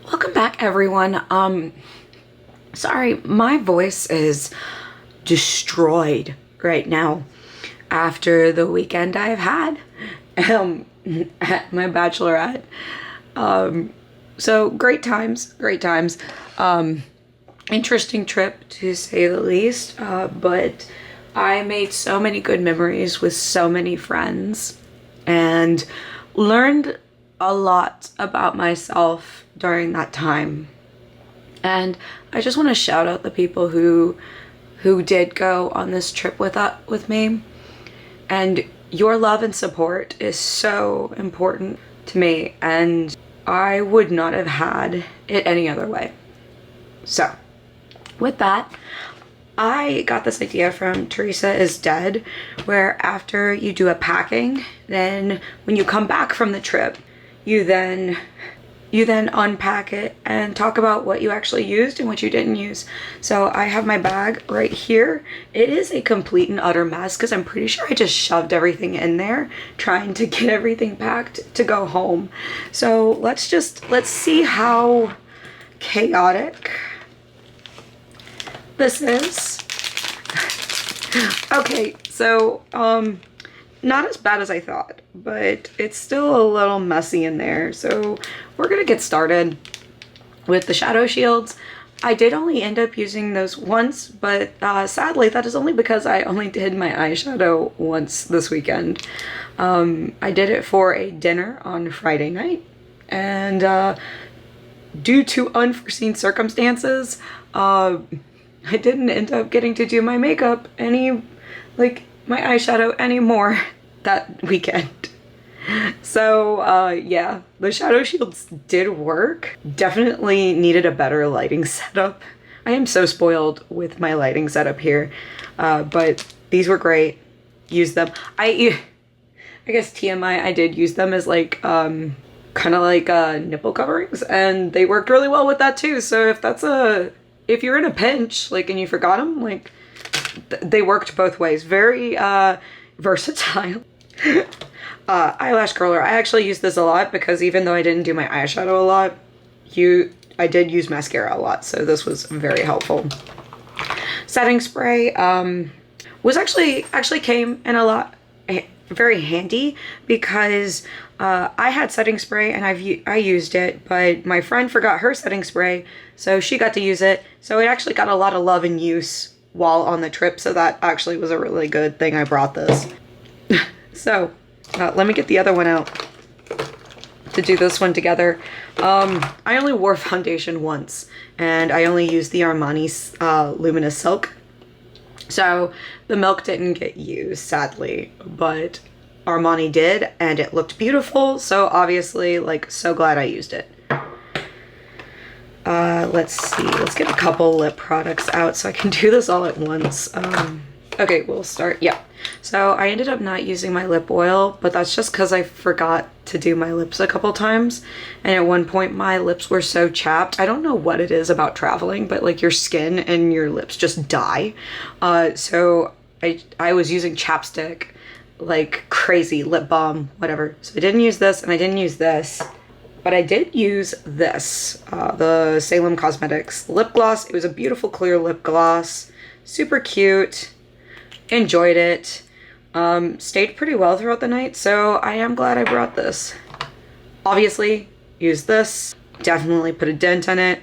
Welcome back, everyone. Sorry, my voice is destroyed right now after the weekend I've had at my bachelorette. So great times. Interesting trip to say the least, but I made so many good memories with so many friends and learned a lot about myself during that time. And I just want to shout out the people who did go on this trip with me. And your love and support is so important to me, and I would not have had it any other way. So with that, I got this idea from Teresa is Dead, where after you do a packing, then when you come back from the trip, you then unpack it and talk about what you actually used and what you didn't use. So I have my bag right here. It is a complete and utter mess because I'm pretty sure I just shoved everything in there trying to get everything packed to go home. So let's see how chaotic this is. Okay, so not as bad as I thought, but it's still a little messy in there. So we're gonna get started with the shadow shields. I did only end up using those once, but sadly that is only because I only did my eyeshadow once this weekend. I did it for a dinner on Friday night, and due to unforeseen circumstances, I didn't end up getting to do my makeup my eyeshadow anymore that weekend. So yeah, the shadow shields did work. Definitely needed a better lighting setup. I am so spoiled with my lighting setup here, but these were great. Used them. I guess TMI, I did use them as like kind of like nipple coverings, and they worked really well with that too. So if you're in a pinch, like, and you forgot them, like, they worked both ways. Very versatile. Eyelash curler. I actually use this a lot because even though I didn't do my eyeshadow a lot, I did use mascara a lot, so this was very helpful. Setting spray was actually came in a lot very handy because I had setting spray and I used it, but my friend forgot her setting spray, so she got to use it. So it actually got a lot of love and use while on the trip, so that actually was a really good thing I brought this. So let me get the other one out to do this one together. I only wore foundation once, and I only used the Armani Luminous Silk. So the milk didn't get used, sadly, but Armani did, and it looked beautiful, so obviously, like, so glad I used it. Let's see, let's get a couple lip products out so I can do this all at once. Okay, we'll start, yeah. So I ended up not using my lip oil, but that's just because I forgot to do my lips a couple times. And at one point my lips were so chapped. I don't know what it is about traveling, but like your skin and your lips just die. So I was using chapstick like crazy, lip balm, whatever. So I didn't use this and I didn't use this. But I did use this, the Salem Cosmetics lip gloss. It was a beautiful clear lip gloss. Super cute. Enjoyed it. Stayed pretty well throughout the night, so I am glad I brought this. Obviously, used this. Definitely put a dent on it.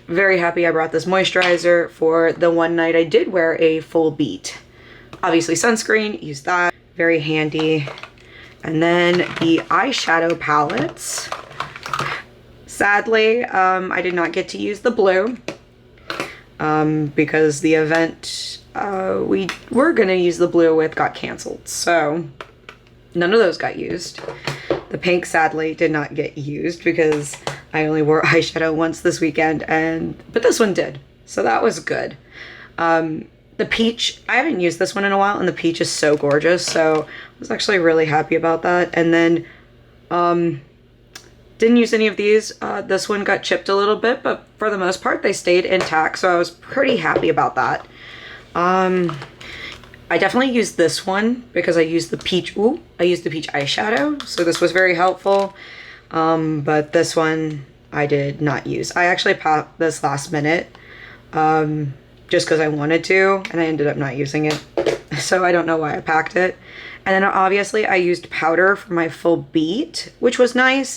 Very happy I brought this moisturizer for the one night I did wear a full beat. Obviously, sunscreen. Used that. Very handy. And then the eyeshadow palettes. Sadly, I did not get to use the blue because the event we were gonna use the blue with got canceled, so none of those got used. The pink sadly did not get used because I only wore eyeshadow once this weekend, but this one did, so that was good. The peach, I haven't used this one in a while, and the peach is so gorgeous, so I was actually really happy about that. And then didn't use any of these. This one got chipped a little bit, but for the most part they stayed intact, so I was pretty happy about that. I definitely used this one because I used the peach, I used the peach eyeshadow, so this was very helpful. But this one I did not use. I actually popped this last minute just because I wanted to, and I ended up not using it. So I don't know why I packed it. And then obviously I used powder for my full beat, which was nice.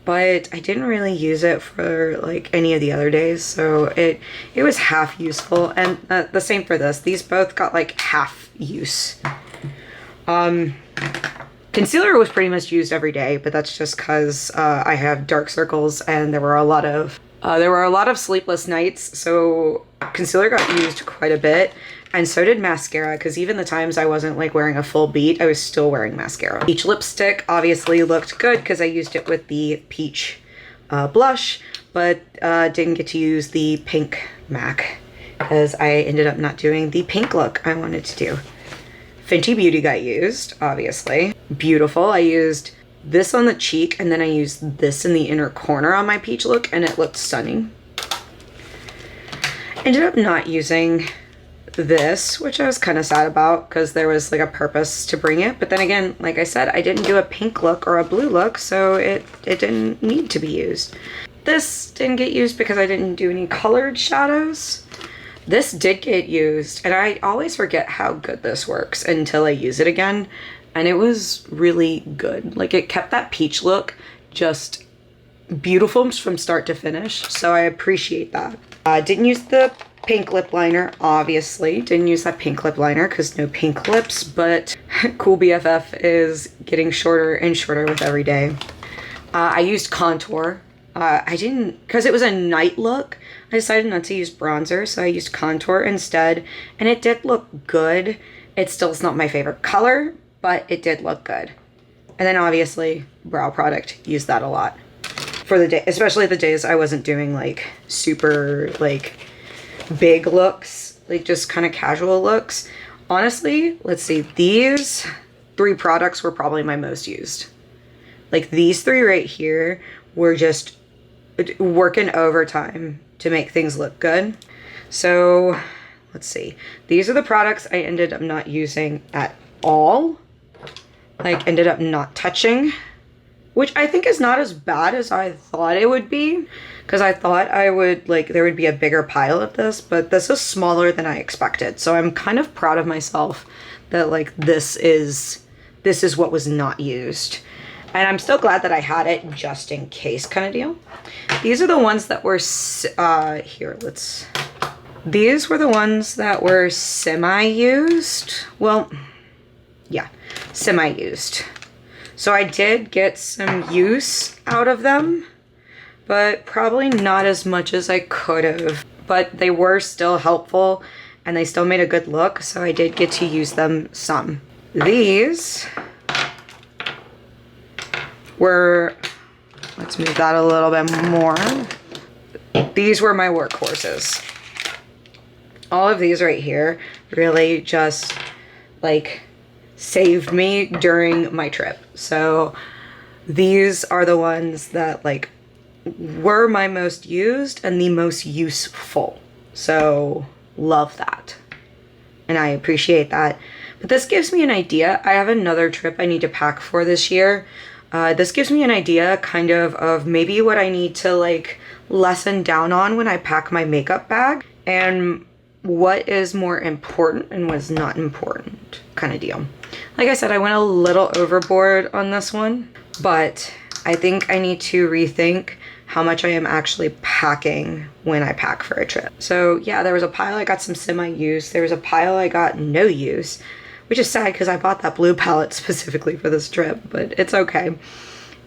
But I didn't really use it for like any of the other days, so it was half useful. And the same for this. These both got like half use. Concealer was pretty much used every day, but that's just because I have dark circles and there were a lot of sleepless nights, so concealer got used quite a bit. And so did mascara, because even the times I wasn't like wearing a full beat, I was still wearing mascara. Peach lipstick obviously looked good because I used it with the peach blush, but didn't get to use the pink MAC because I ended up not doing the pink look I wanted to do. Fenty Beauty got used, obviously. Beautiful. I used this on the cheek and then I used this in the inner corner on my peach look and it looked stunning. Ended up not using this, which I was kind of sad about because there was like a purpose to bring it, but then again, like I said, I didn't do a pink look or a blue look, so it didn't need to be used. This didn't get used because I didn't do any colored shadows. This did get used, and I always forget how good this works until I use it again, and it was really good. Like, it kept that peach look just beautiful from start to finish, so I appreciate that. Didn't use the pink lip liner, obviously. Didn't use that pink lip liner because no pink lips, but Cool BFF is getting shorter and shorter with every day. I used contour. I didn't, because it was a night look, I decided not to use bronzer, so I used contour instead, and it did look good. It still is not my favorite color, but it did look good. And then obviously, brow product, used that a lot. For the day, especially the days I wasn't doing like super like big looks, like just kind of casual looks. Honestly, let's see, these 3 products were probably my most used. Like these 3 right here were just working overtime to make things look good. So let's see, these are the products I ended up not using at all, like ended up not touching, which I think is not as bad as I thought it would be, because I thought I would, like, there would be a bigger pile of this, but this is smaller than I expected. So I'm kind of proud of myself that, like, this is what was not used. And I'm still glad that I had it just in case kind of deal. These are the ones that were, these were the ones that were semi-used. Well, yeah, semi-used. So I did get some use out of them, but probably not as much as I could have. But they were still helpful and they still made a good look, so I did get to use them some. These were, let's move that a little bit more. These were my workhorses. All of these right here really just like saved me during my trip. So these are the ones that like were my most used and the most useful. So love that. And I appreciate that. But this gives me an idea. I have another trip I need to pack for this year. This gives me an idea kind of maybe what I need to like lessen down on when I pack my makeup bag and what is more important and what's not important kind of deal. Like I said, I went a little overboard on this one, but I think I need to rethink how much I am actually packing when I pack for a trip. So yeah, there was a pile I got some semi-use. There was a pile I got no use, which is sad because I bought that blue palette specifically for this trip, but it's okay.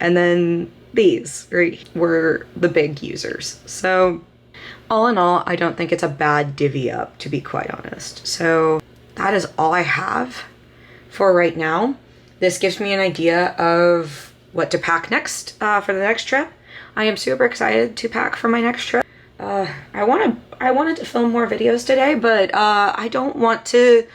And then these were the big users. So all in all, I don't think it's a bad divvy up, to be quite honest. So that is all I have for right now. This gives me an idea of what to pack next for the next trip. I am super excited to pack for my next trip. I wanted to film more videos today, but I don't want to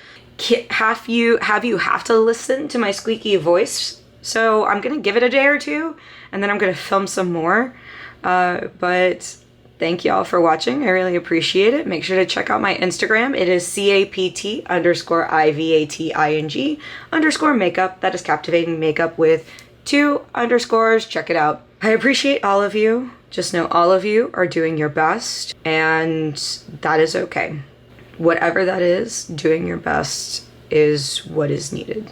have you have to listen to my squeaky voice. So I'm gonna give it a day or two, and then I'm gonna film some more. But thank y'all for watching. I really appreciate it. Make sure to check out my Instagram. It is CAPT_IVATING_makeup. That is captivating makeup with 2 underscores. Check it out. I appreciate all of you. Just know all of you are doing your best, and that is okay. Whatever that is, doing your best is what is needed.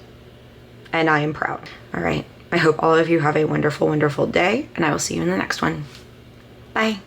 And I am proud. All right. I hope all of you have a wonderful, wonderful day, and I will see you in the next one. Bye.